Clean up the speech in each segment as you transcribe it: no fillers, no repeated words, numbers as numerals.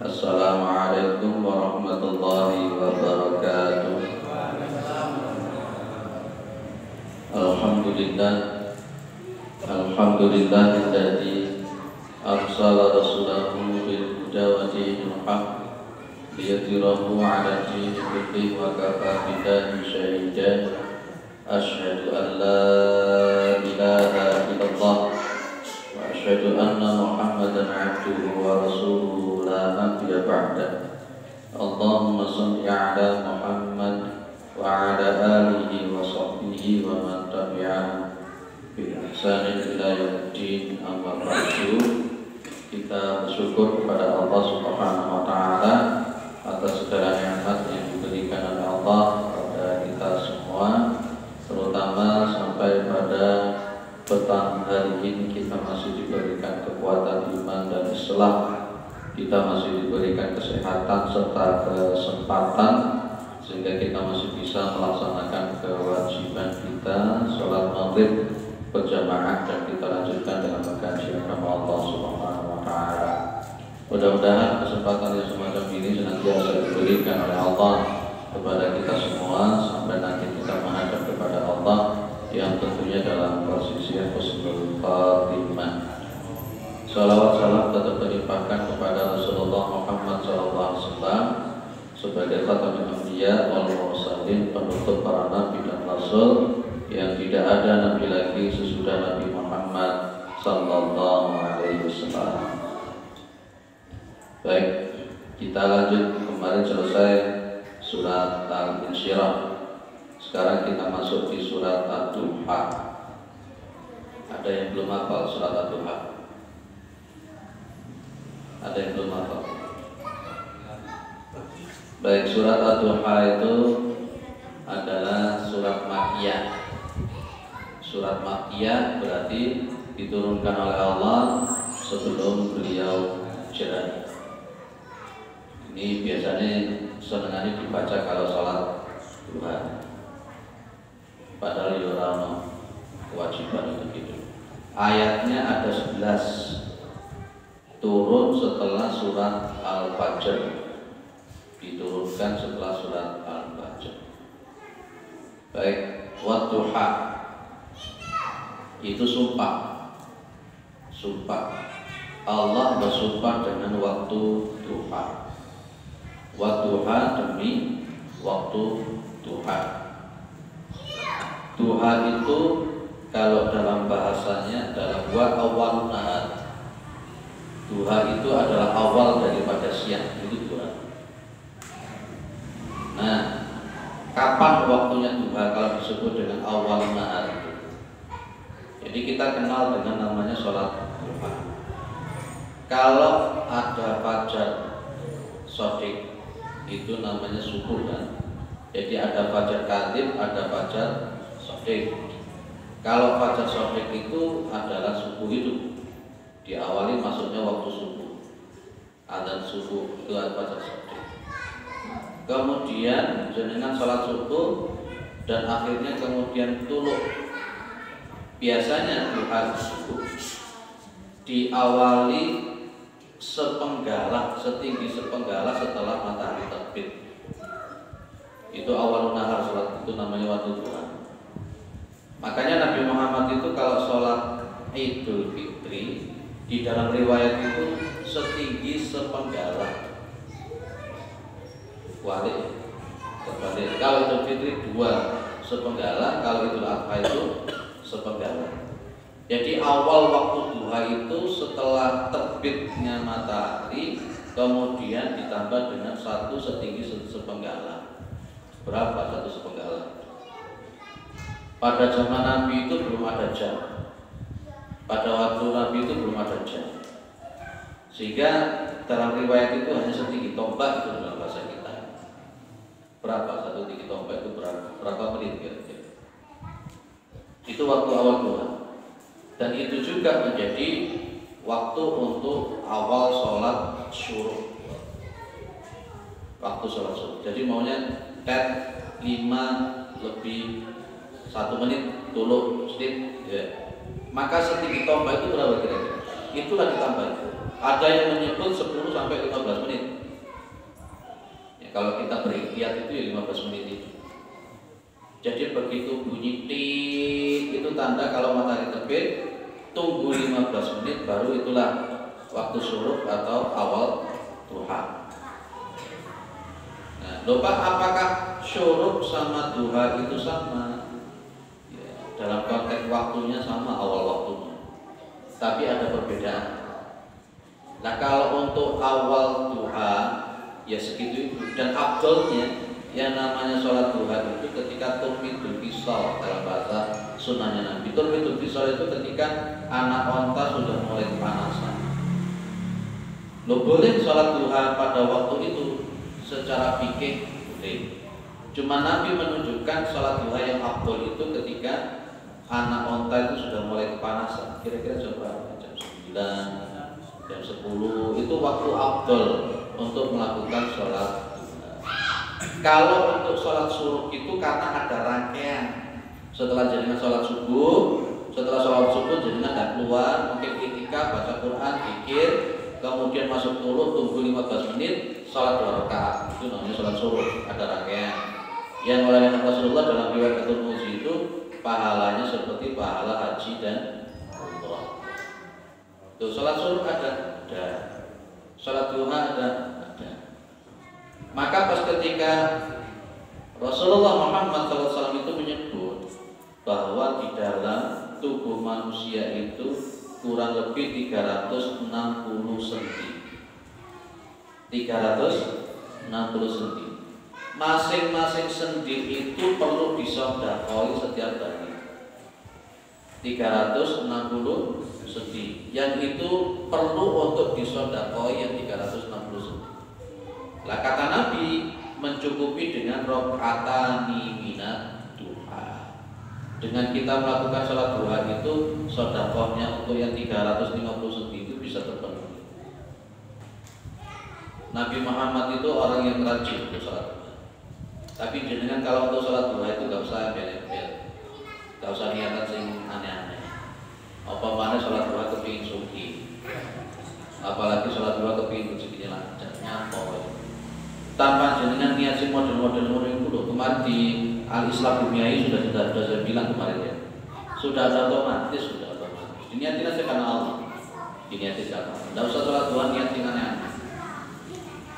Assalamualaikum warahmatullahi wabarakatuh. Alhamdulillah, alhamdulillahilladzi arsala rasulahu bil huda wa dinil haq liyudhhirahu 'ala dini kullihi wa kafa billahi shahidan. Asyhadu an la ilaha illallah wa asyhadu anna Muhammadan 'abduhu wa rasuluhu la nabiyya ba'da. Allahumma shalli 'ala Muhammad wa 'ala alihi wa sahbihi wa man tabi'ahum bi ihsanin ila yaumiddin. Amma ba'du. Kita bersyukur kepada Allah Subhanahu wa taala atas segala nikmat yang diberikan oleh Allah kepada kita semua, terutama sampai pada petang hari ini kita masih diberikan kekuatan iman dan Islam, kita masih diberikan kesehatan serta kesempatan sehingga kita masih bisa melaksanakan kewajiban kita sholat maghrib berjamaah dan kita lanjutkan dengan mengkaji agama Allah Subhanahu wa taala. Mudah-mudahan kesempatan yang semacam ini senantiasa diberikan oleh Allah kepada kita semua sampai nanti kita menghadap kepada Allah yang tentunya dalam posisi husnul khatimah. Salawat salam tetap dilimpahkan kepada Rasulullah Muhammad SAW sebagai khatamul anbiya wal mursalin, penutup para nabi dan rasul yang tidak ada nabi lagi sesudah Nabi Muhammad sallallahu alaihi wasallam. Baik, kita lanjut. Kemarin selesai surat Al-Insyirah. Sekarang kita masuk di surat Ad-Duha. Ada yang belum hafal surat Ad-Duha? Ada yang belum hafal? Baik, surat Ad-Duha itu adalah surat Makkiyah. Surat Makkiyah berarti diturunkan oleh Allah sebelum beliau hijrah. Ini biasanya senangannya dibaca kalau sholat duha. Padahal yorano kewajiban itu gitu. Ayatnya ada 11, turun setelah surat Al-Fajr, diturunkan setelah surat Al-Fajr. Baik, wadduha itu sumpah. Allah bersumpah dengan waktu duha. Wadduha demi waktu duha. Duha itu kalau dalam bahasanya adalah wa awal nahar. Duha itu adalah awal daripada siang, itu duha. Nah, kapan waktunya duha kalau disebut dengan awal nahar? Jadi kita kenal dengan namanya sholat duha. Kalau ada fajar shodiq itu namanya subuh kan. Jadi ada fajar kadzib, ada fajar shodiq. Kalau fajar shodiq itu adalah subuh itu diawali masuknya waktu subuh, adzan subuh itu adalah fajar shodiq. Kemudian jenengan sholat subuh dan akhirnya kemudian tuluk. Biasanya duha subuh diawali sepenggalah, setinggi sepenggalah setelah matahari terbit. Itu awal nahar, sholat itu namanya waktu duha. Makanya Nabi Muhammad itu kalau sholat Idul Fitri di dalam riwayat itu setinggi sepenggalah. Terbalik. Kalau Idul Fitri 2 sepenggalah, kalau Idul Adha itu sepenggalah. Jadi awal waktu duha itu setelah terbitnya matahari, kemudian ditambah dengan satu setinggi sepenggalah. Berapa satu sepenggalah? Pada zaman Nabi itu belum ada jam. Pada waktu Nabi itu belum ada jam. Sehingga dalam riwayat itu hanya setinggi tombak, itu dalam bahasa kita. Berapa satu tinggi tombak itu berapa menit kira-kira? Itu waktu awal duha. Dan itu juga menjadi waktu untuk awal sholat syuruk. Waktu sholat syuruk. Jadi maunya 5 lebih 1 menit tuluk sedikit ya. Maka setinggi tombak itu berapa kira-kira? Itulah ditambah. Ada yang menyebut 10 sampai 15 menit. Kalau kita berikhtiar itu ya 15 menit itu. Jadi begitu bunyi tik itu tanda kalau matahari terbit, tunggu 15 menit baru itulah waktu syuruk atau awal duha. Nah, lupa apakah syuruk sama duha itu sama? Ya, dalam konteks waktunya sama, awal waktunya. Tapi ada perbedaan. Nah, kalau untuk awal duha ya segitu itu, dan afdolnya yang namanya sholat duha itu ketika turmidul fisal, dalam bahasa sunnahnya Nabi. Turmidul fisal itu ketika anak onta sudah mulai kepanasan. Lo boleh sholat duha pada waktu itu secara fikih boleh. Cuma Nabi menunjukkan sholat duha yang afdol itu ketika anak onta itu sudah mulai kepanasan. Kira-kira jam berapa? Jam 9, jam 10 itu waktu afdol untuk melakukan sholat. Kalau untuk sholat suruh itu karena ada rangkaian. Setelah jenengan sholat subuh, jenengan tidak keluar, mungkin ketika baca Quran, zikir, kemudian masuk turun, tunggu 15 menit, sholat 2 rakaat. Itu namanya sholat suruh, ada rangkaian. Yang oleh Rasulullah dalam riwayat Tirmidzi itu pahalanya seperti pahala haji dan umrah. Tuh sholat suruh ada. Sholat duha ada. Maka pas ketika Rasulullah Muhammad SAW itu menyebut bahwa di dalam tubuh manusia itu kurang lebih 360 cm. 360 cm. Masing-masing sendi itu perlu disodakoi setiap hari. 360 cm. Yang itu perlu untuk disodakoi yang 360 cm. Lah kata Nabi mencukupi dengan rakaatani minat duha. Dengan kita melakukan sholat duha itu sedekahnya untuk yang 350 cm itu bisa terpenuhi. Nabi Muhammad itu orang yang rajin untuk sholat duha. Tapi jenengan kalau untuk sholat duha itu gak usah embel-embel, gak usah niatan sing aneh-aneh. Apa mana sholat duha kepingin suki, apalagi sholat duha kepingin rezekinya lancar, nyapa. Tanpa jenengan niat si model-model itu loh. Kemarin di Al-Islam Bumiayi sudah saya bilang kemarin ya. Sudah otomatis. Diniatin aja karena Allah. Diniatin karena Allah. Tidak usah sholat duha niatin aneh-aneh.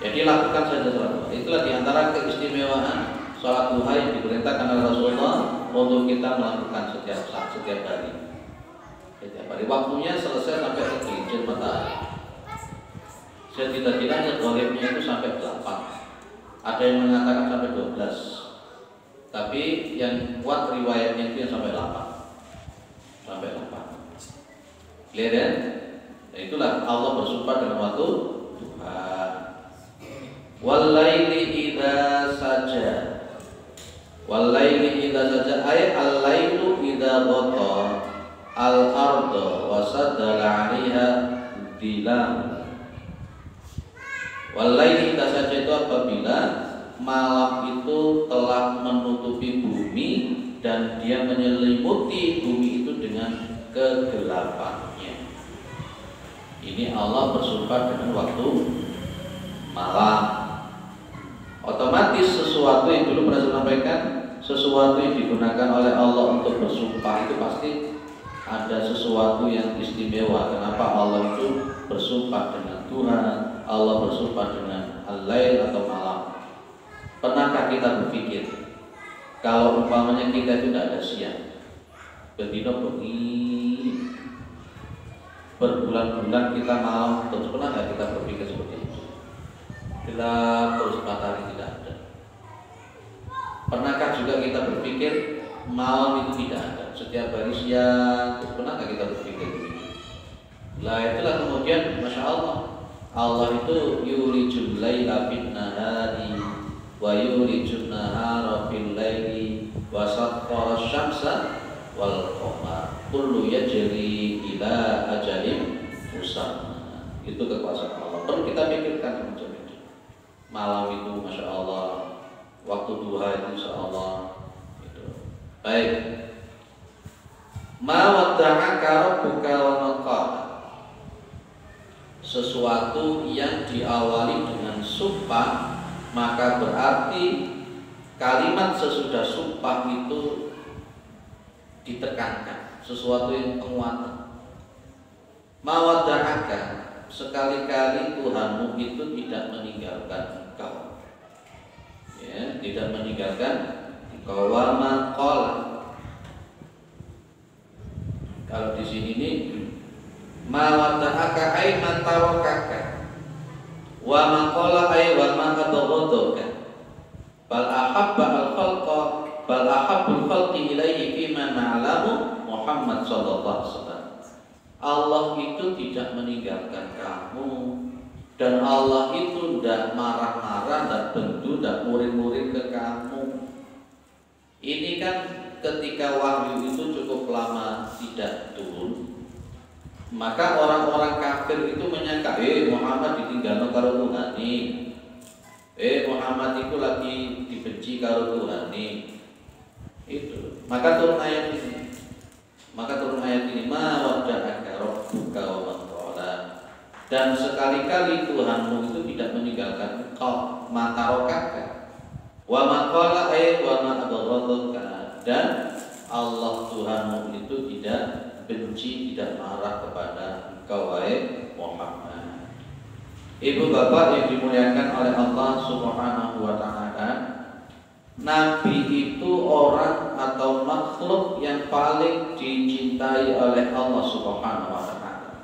Jadi lakukan saja sholat duha. Itulah diantara keistimewaan sholat duha yang diperintahkan oleh Rasulullah untuk kita melakukan setiap saat, setiap hari. Setiap hari. Waktunya selesai sampai tergelincir matahari. Setidak-tidaknya golibnya itu sampai 8. Ada yang mengatakan sampai 12. Tapi yang kuat riwayatnya itu yang sampai 8. Sampai 8. Clear ya? Nah, itulah Allah bersumpah dengan waktu duha. Wal-laili idza saja. Wal-laili idza saja ay al-lailu idza ghata al-arda wa saddala 'alaiha dilam. Walaupun kita saja itu apabila malam itu telah menutupi bumi dan dia menyelimuti bumi itu dengan kegelapannya. Ini Allah bersumpah dengan waktu malam. Otomatis sesuatu yang dulu pernah saya sampaikan, sesuatu yang digunakan oleh Allah untuk bersumpah itu pasti ada sesuatu yang istimewa. Kenapa Allah itu bersumpah dengan Tuhan? Allah bersumpah dengan al-lail atau malam. Pernahkah kita berpikir kalau umpamanya kita itu tidak ada siang, berdino begini, berbulan-bulan kita malam, terus pernah nggak kita berpikir seperti itu? Gelap terus matahari tidak ada. Pernahkah juga kita berpikir malam itu tidak ada, setiap hari siang, terus pernah nggak kita berpikir begitu? Lah itulah kemudian Masya Allah itu yulijul laila fin nahari wa yulijul nahara fil laili wa sakhkhara asy-syamsa wal qamar kullu yajri ila ajalin musamma. Itu kekuasaan Allah. Perlu kita pikirkan semacam itu. Malam itu Masya Allah, waktu duha itu Insya Allah itu. Baik. Ma wadda'aka rabbuka wa ma qala. Sesuatu yang diawali dengan sumpah maka berarti kalimat sesudah sumpah itu ditekankan, sesuatu yang penguatan. Mawadda'aka, sekali-kali Tuhanmu itu tidak meninggalkan engkau, ya, tidak meninggalkan engkau. Wa ma qala, kalau di sini ini mawadda'aka ay man tarakaka, wa ma qala ay wa ma abghadaka, bal ahabba al-khalqa, bal ahabbul khalqi ilaihi fima na'lamu Muhammad sallallahu alaihi wasallam. Allah itu tidak meninggalkan kamu, dan Allah itu tidak marah-marah, tidak bendu, tidak murid-murid ke kamu. Ini kan ketika wahyu itu cukup lama tidak turun, maka orang-orang kafir itu menyangka, Muhammad ditinggal karo Tuhan nih, Muhammad itu lagi dibenci karo Tuhan nih. Itu maka turun ayat ini. Ma wadda'aka rabbuka wa ma qala, dan sekali-kali Tuhanmu itu tidak meninggalkan engkau. Ma tarakaka wa ma qala ay wa ma abghadaka, dan Allah Tuhanmu itu tidak benci, tidak marah kepada engkau wahai Muhammad. Ibu bapak yang dimuliakan oleh Allah Subhanahu wa ta'ala, Nabi itu orang atau makhluk yang paling dicintai oleh Allah Subhanahu wa ta'ala.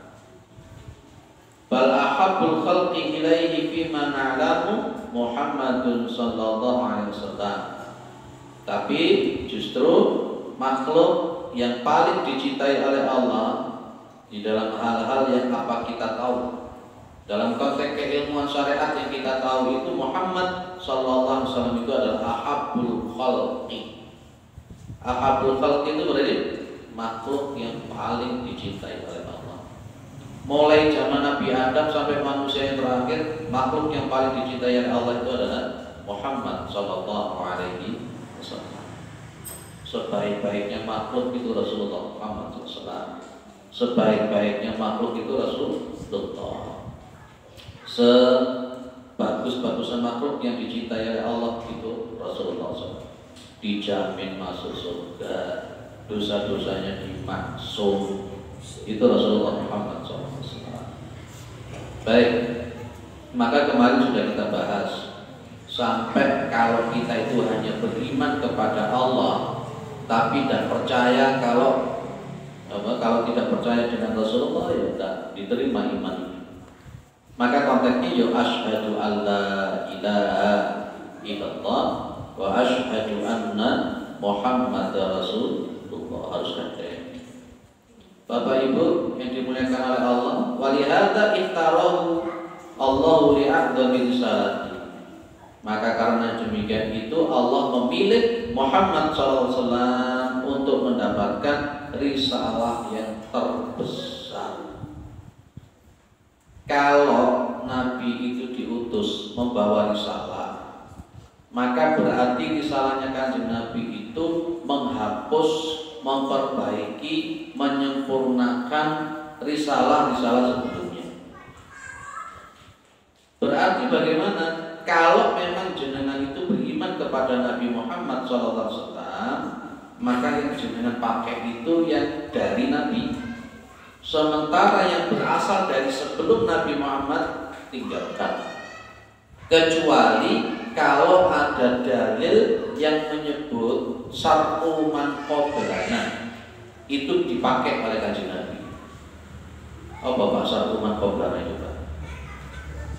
Bal ahabbul khalqi ilaihi fima na'lamu Muhammadun sallallahu alaihi wasallam. Tapi justru makhluk yang paling dicintai oleh Allah di dalam hal-hal yang apa kita tahu, dalam konteks keilmuan syariat yang kita tahu itu Muhammad sallallahu alaihi wasallam itu adalah ahabbul khalqi. Ahabbul khalqi itu berarti makhluk yang paling dicintai oleh Allah. Mulai zaman Nabi Adam sampai manusia yang terakhir, makhluk yang paling dicintai oleh Allah itu adalah Muhammad sallallahu alaihi wasallam. Sebaik-baiknya makhluk itu Rasulullah Muhammad SAW. Sebaik-baiknya makhluk itu Rasulullah. Sebagus-bagusnya makhluk yang dicintai oleh Allah itu Rasulullah SAW. Dijamin masuk surga, dosa-dosanya dimaksum, itu Rasulullah Muhammad SAW. Baik, maka kemarin sudah kita bahas sampai kalau kita itu hanya beriman kepada Allah, tapi tidak percaya kalau tidak percaya dengan Rasulullah, ya tidak diterima iman ini. Maka konteksnya ya asyhadu alla ilaha illallah wa asyhadu anna Muhammadar Rasulullah, harus ada. Bapak Ibu yang dimuliakan oleh Allah, walihada iftarahu Allahu li'adzami risalati. Maka karena demikian itu Allah memilih Muhammad SAW untuk mendapatkan risalah yang terbesar. Kalau Nabi itu diutus membawa risalah, maka berarti risalahnya Kanjeng Nabi itu menghapus, memperbaiki, menyempurnakan risalah-risalah sebelumnya. Berarti bagaimana? Kalau memang jenengan itu beriman kepada Nabi Muhammad SAW, maka yang jenengan pakai itu yang dari Nabi. Sementara yang berasal dari sebelum Nabi Muhammad tinggalkan. Kecuali kalau ada dalil yang menyebut syar'u man qablana, itu dipakai oleh Kanjeng Nabi. Oh Bapak, syar'u man qablana itu Pak.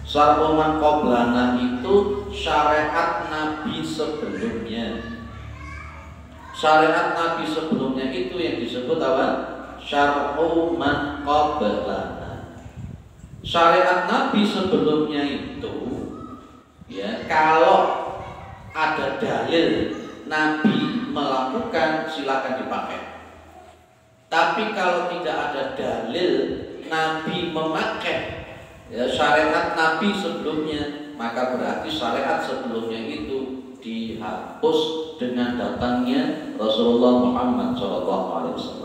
Syar'u man qablana itu syariat Nabi sebelumnya. Syariat Nabi sebelumnya itu yang disebut apa? Syar'u man qablana. Syariat Nabi sebelumnya itu, ya, kalau ada dalil Nabi melakukan, silakan dipakai. Tapi kalau tidak ada dalil Nabi memakai, ya, syariat Nabi sebelumnya, maka berarti syariat sebelumnya itu dihapus dengan datangnya Rasulullah Muhammad SAW.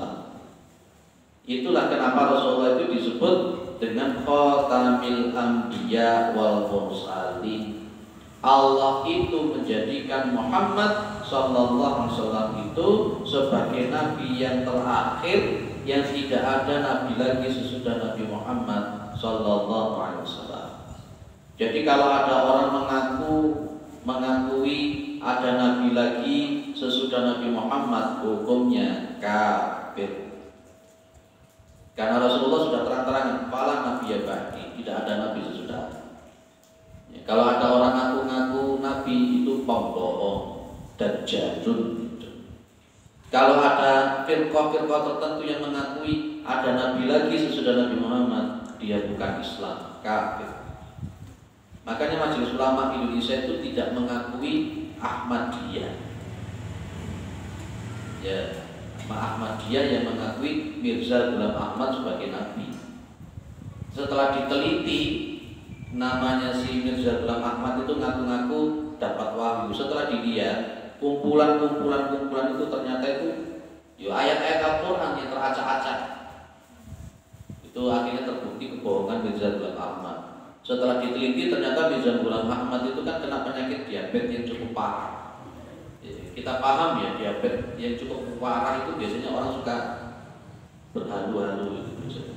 Itulah kenapa Rasulullah itu disebut dengan khatamil anbiya wal mursalin, Allah itu menjadikan Muhammad sallallahu alaihi wasallam itu sebagai nabi yang terakhir, yang tidak ada nabi lagi sesudah Nabi Muhammad sallallahu alaihi wasallam. Jadi kalau ada orang mengakui ada nabi lagi sesudah Nabi Muhammad, hukumnya kafir. Karena Rasulullah sudah terang-terangan, "Fala nabiyya ba'di," tidak ada nabi sesudah. Kalau ada orang ngaku-ngaku nabi itu pembohong dan jadul gitu. Kalau ada firqah-firqah tertentu yang mengakui ada nabi lagi sesudah Nabi Muhammad, dia bukan Islam, kafir. Makanya Majelis Ulama Indonesia itu tidak mengakui Ahmadiyah. Ya, Ahmadiyah yang mengakui Mirza Ghulam Ahmad sebagai nabi. Setelah diteliti, namanya si Mirza Ghulam Ahmad itu ngaku-ngaku dapat wahyu. Setelah dilihat kumpulan itu ternyata itu ayat-ayat Al-Quran yang teracak-acak. Itu akhirnya terbukti kebohongan Mirza Ghulam Ahmad. Setelah diteliti ternyata Mirza Ghulam Ahmad itu kan kena penyakit diabetes yang cukup parah. Kita paham ya, diabetes yang cukup parah itu biasanya orang suka berhalu-halu gitu.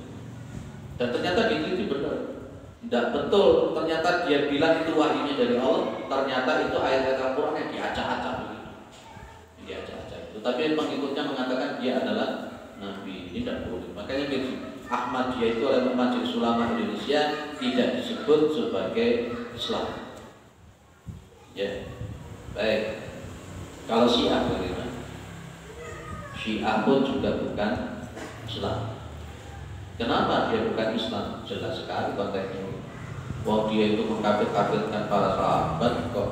Dan ternyata diteliti benar. Tidak betul, ternyata dia bilang itu wahyunya dari Allah, ternyata itu ayat-ayat Al-Quran yang diacak-acak begitu. Diacak-acak itu. Tapi pengikutnya mengatakan dia adalah nabi. Ini tidak boleh. Makanya Ahmadiyah itu oleh Majelis Ulama Indonesia tidak disebut sebagai Islam. Ya, baik. Kalau Syiah bagaimana? Syiah pun juga bukan Islam. Kenapa dia bukan Islam? Jelas sekali konteksnya. Wah, dia itu mengkafir-kafirkan para sahabat kok.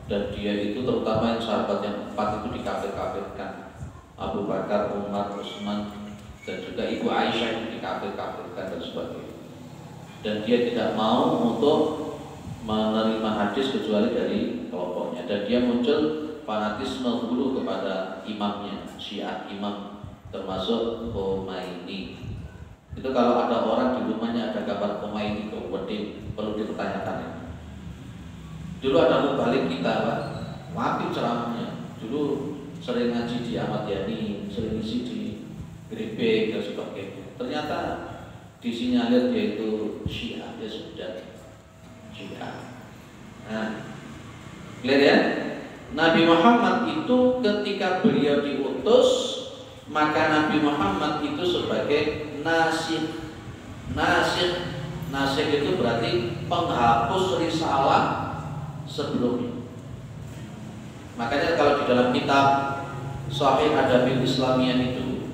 Dan dia itu terutama yang sahabat yang 4 itu dikafir-kafirkan. Abu Bakar, Umar, Utsman, dan juga Ibu Aisyah itu dikafir-kafirkan dan sebagainya. Dan dia tidak mau untuk menerima hadis kecuali dari kelompoknya. Dan dia muncul fanatisme dulu kepada imamnya, Syiah imam, termasuk Khomeini. Itu kalau ada orang di rumahnya ada gambar Khomeini kemudian perlu dipertanyakan ya. Dulu ada mubalik kita, Pak, wajib ceramahnya. Dulu sering ngaji di Ahmad Yani, sering isi di Grebek dan sebagainya. Ternyata disinyalir dia itu Syiah, dia sudah Syiah. Nah, lihat ya, Nabi Muhammad itu ketika beliau diutus, maka Nabi Muhammad itu sebagai Nasih itu berarti penghapus risalah sebelumnya. Makanya kalau di dalam kitab Sahih Adabil Islamiyah itu,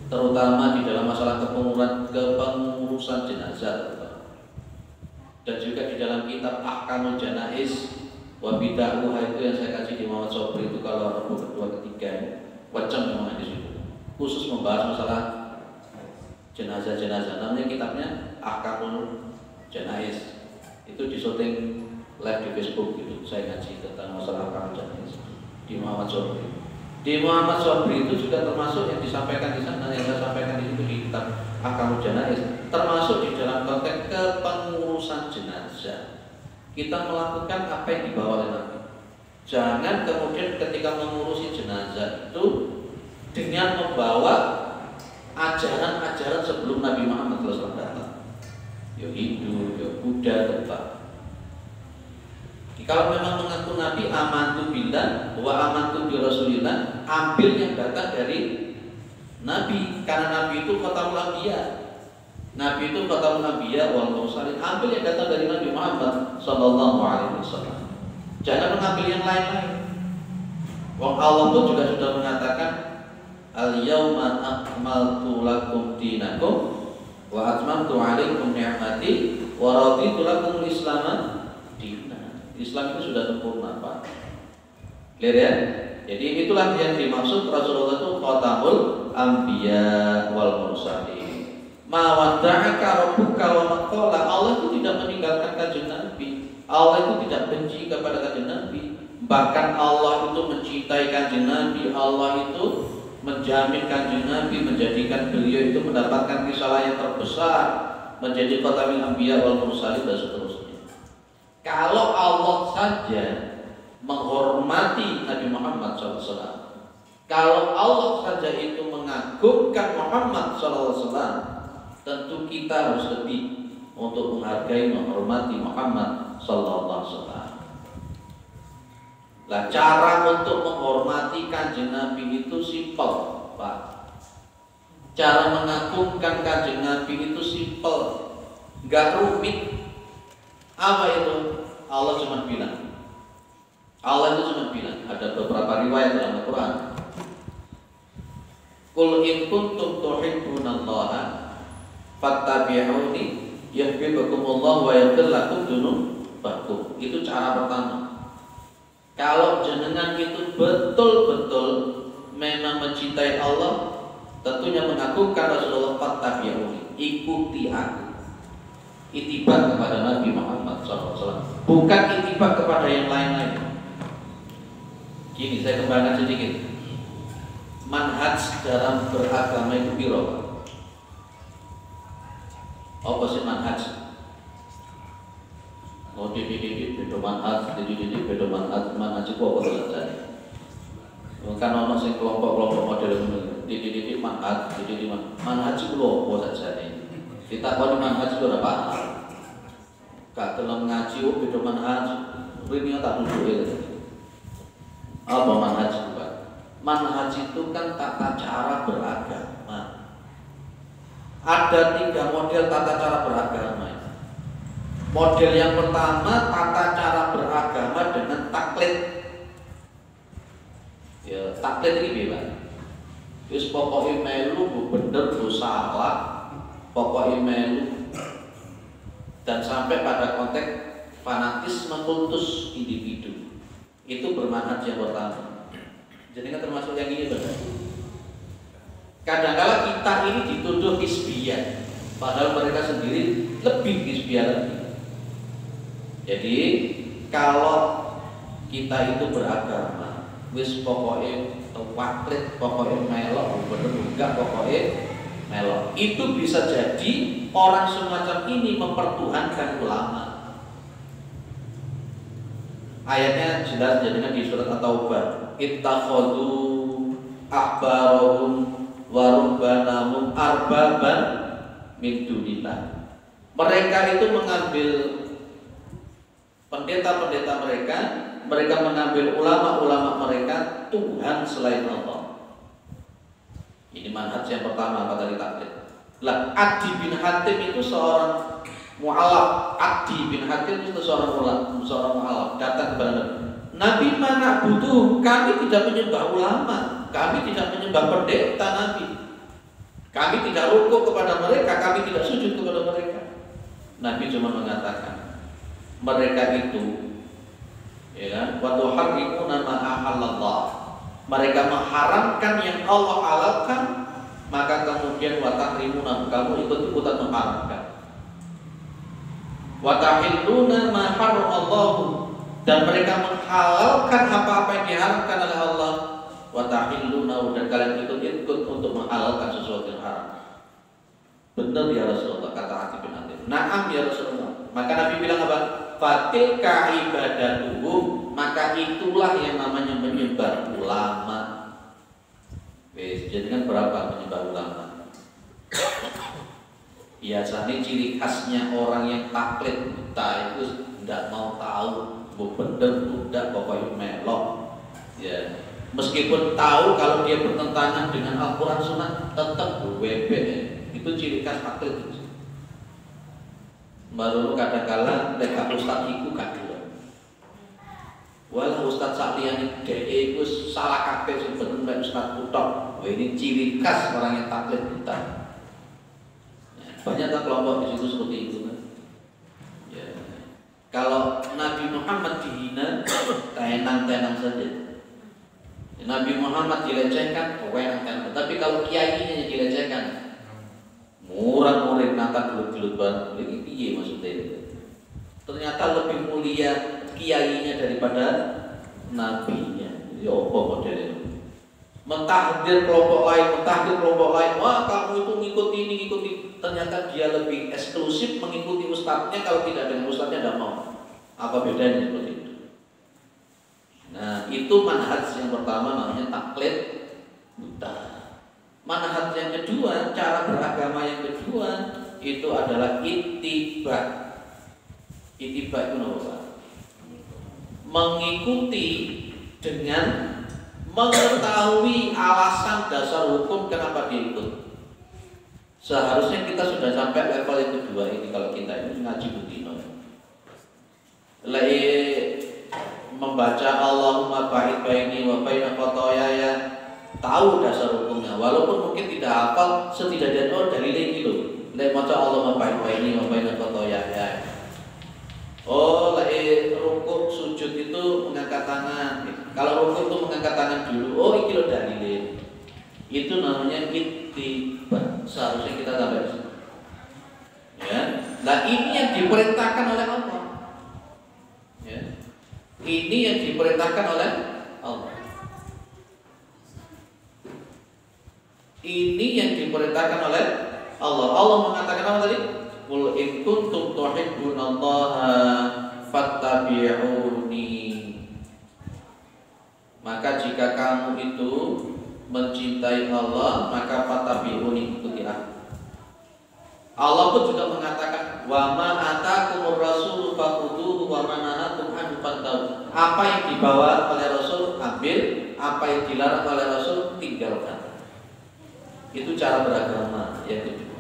terutama di dalam masalah kepengurusan jenazah, dan juga di dalam kitab Ahkamul Janaiz wa Bid'ahuha itu yang saya kasih di Muhammad Sobri itu kalau Rabu kedua ketiga wajib memang di situ khusus membahas masalah jenazah-jenazah. Namanya kitabnya Ahkamul Janaiz. Itu di syuting live di Facebook gitu. Saya ngaji tentang masalah Ahkamul Janaiz di Muhammad Sobri. Di Muhammad Sobri itu juga termasuk yang disampaikan di sana, yang saya sampaikan di situ di kitab Ahkamul Janaiz, termasuk di dalam konteks kepengurusan jenazah. Kita melakukan apa yang dibawa oleh Nabi. Jangan kemudian ketika mengurusi jenazah itu dengan membawa ajaran-ajaran sebelum Nabi Muhammad SAW datang. Ya Hindu, ya Buddha, tetap. Kalau memang mengaku Nabi amantu billah wa amantu bi Rasulillah, ambil yang datang dari Nabi, karena Nabi itu khatamul anbiya. Nabi itu khatamul anbiya wal mursalin, ambil yang datang dari Nabi Muhammad sallallahu alaihi wasallam. Jangan mengambil yang lain-lain. Wong Allah pun juga sudah mengatakan al-yauma akmaltu lakum dinakum wa atmamtu alaikum ni'mati wa raditu lakum al-islaman dinan. Islam itu sudah sempurna, Pak. Clear ya? Jadi itulah yang dimaksud Rasulullah itu khatamul anbiya wal mursalin. Ma wadda'aka rabbuka wa ma qala. Allah itu tidak meninggalkan kanjeng Nabi. Allah itu tidak benci kepada kanjeng Nabi. Bahkan Allah itu mencintai kanjeng Nabi. Allah itu menjamin kanjeng Nabi, menjadikan beliau itu mendapatkan risalah yang terbesar, menjadi khatamul anbiya wal mursalin dan seterusnya. Kalau Allah saja menghormati Nabi Muhammad SAW, kalau Allah saja itu mengagungkan Muhammad SAW, tentu kita harus lebih untuk menghargai, menghormati Muhammad SAW. Nah, cara untuk menghormati Kanjeng Nabi itu simpel, Pak. Cara mengagungkan Kanjeng Nabi itu simpel, nggak rumit. Apa itu? Allah cuma bilang. Allah itu cuma bilang. Ada beberapa riwayat dalam Al-Quran. Qul in kuntum tuhibbunallaha fattabi'uni yuhibbukumullah wa yaghfir lakum dzunubakum. Itu cara pertama. Kalau jenengan itu betul-betul memang mencintai Allah, tentunya mengagungkan Rasulullah, fattabi'uni, ikuti aku. Ittiba kepada Nabi Muhammad SAW, bukan ittiba kepada yang lain-lain. Gini, saya kembangkan sedikit. Manhaj dalam beragama itu piro? Apa sih manhaj? Oh, dididik beda manhaj, dididik beda manhaj, manhaj itu apa saja? Kan ono sing kelompok-kelompok model ngono. Dididik manhaj, dididik manhaj itu apa saja nih? Kita kalau manhaj itu apa? Gak dalam ngaji, beda manhaj. Ini tak duduk ya. Apa manhaj itu, Pak? Manhaj itu kan tata cara beragama. Ada 3 model tata cara beragama. Model yang pertama, tata cara beragama dengan taklid. Ya, taklid ini bebas. Terus pokoknya melu bener salah. Pokoknya melu, dan sampai pada konteks fanatisme kultus individu. Itu bermanhaj yang pertama. Jadi kan termasuk yang ini benar. Kadang-kala kita ini dituduh hizbiyah, padahal mereka sendiri lebih hizbiyah lagi. Jadi kalau kita itu beragama, wis pokoknya taklid, pokoknya melok, bener enggak pokoknya melok. Itu bisa jadi orang semacam ini mempertuhankan ulama. Ayatnya jelas jadinya di surat At-Taubah. Ittakhadhu ahbarahum wa rubbanahum arbaban min dunillah. Mereka itu mengambil pendeta-pendeta mereka, mereka mengambil ulama-ulama mereka Tuhan selain Allah. Ini manhaj yang pertama apa tadi taklid. Lah Adi bin Hatim itu seorang mu'alaf. Adi bin Hatim itu seorang mu'alaf datang kepada Nabi. Nabi mana butuh, kami tidak menyembah ulama, kami tidak menyembah pendeta Nabi. Kami tidak rukuk kepada mereka, kami tidak sujud kepada mereka. Nabi cuma mengatakan mereka itu, ya kan, wa tuharrimuna ma ahallallah. Mereka mengharamkan yang Allah halalkan, maka kemudian wa tahrimuna, kamu ikut-ikutan mengharamkan. Wa tahilluna ma haramallahu, dan mereka menghalalkan apa-apa yang diharamkan oleh Allah. Wa tahilluna, dan kalian ikut-ikut untuk menghalalkan sesuatu yang haram. Benar ya Rasulullah, kata Adi bin Hatim. Naam ya Rasulullah. Maka Nabi bilang apa? Fatilka ibadatuhum, maka itulah yang namanya menyembah ulama. Jadi kan berapa menyembah ulama? Biasanya ciri khasnya orang yang taklid buta itu tidak mau tahu, bener budak pokoknya melok. Ya, meskipun tahu kalau dia bertentangan dengan Al-Quran Sunnah, tetap WP. Itu ciri khas taklid. Baru kadang-kala mereka ustaz iku kadang. Walau ustaz saklian dhek iku salah kabeh sing bener ustaz putok. Wah, ini ciri khas orang yang taklid buta. Banyak tak kelompok di situ seperti itu kan. Ya. Kalau Nabi Muhammad dihina, tenang-tenang saja. Nabi Muhammad dilecehkan, tenang-tenang. Tapi kalau kiainya yang dilecehkan, murah-murah nangkat gelut-gelut banget. Ini piye maksudnya? Ternyata lebih mulia kiainya daripada nabinya. Ini apa modelnya? Mentahdir kelompok lain, wah kamu itu ngikuti. Ternyata dia lebih eksklusif mengikuti ustadznya, kalau tidak dengan ustadznya tidak mau. Apa bedanya seperti itu? Nah, itu manhaj yang pertama namanya taklid buta. Manhaj yang kedua, cara beragama yang kedua itu adalah ittiba. Ittiba itu apa? Mengikuti dengan mengetahui alasan dasar hukum kenapa diikut. Seharusnya kita sudah sampai level yang kedua ini kalau kita ini ngaji butino. Membaca Allahumma ba'id baini wa baina khotoyaya, tahu dasar hukumnya walaupun mungkin tidak hafal, setidaknya dari lagi loh. Maca Allahumma ba'id baini wa baina khotoyaya. Oh, rukuk sujud itu mengangkat tangan. Kalau rukuk itu mengangkat tangan dulu. Oh, iki loh dalilin. Itu namanya ittiba. Seharusnya kita sampai situ. Ya. Nah, ini yang diperintahkan oleh Allah. Ya. Ini yang diperintahkan oleh Allah. Ini yang diperintahkan oleh Allah. Allah mengatakan apa tadi? Qul in kuntum tuhibbunallaha fattabi'uni. Maka jika kamu itu mencintai Allah, maka fattabi'uni, ikuti aku. Allah pun juga mengatakan wa ma atakumur rasul faquduhu wa ma nahakum anhu fantahu. Apa yang dibawa oleh Rasul ambil, apa yang dilarang oleh Rasul tinggalkan. Itu cara beragama yang kedua.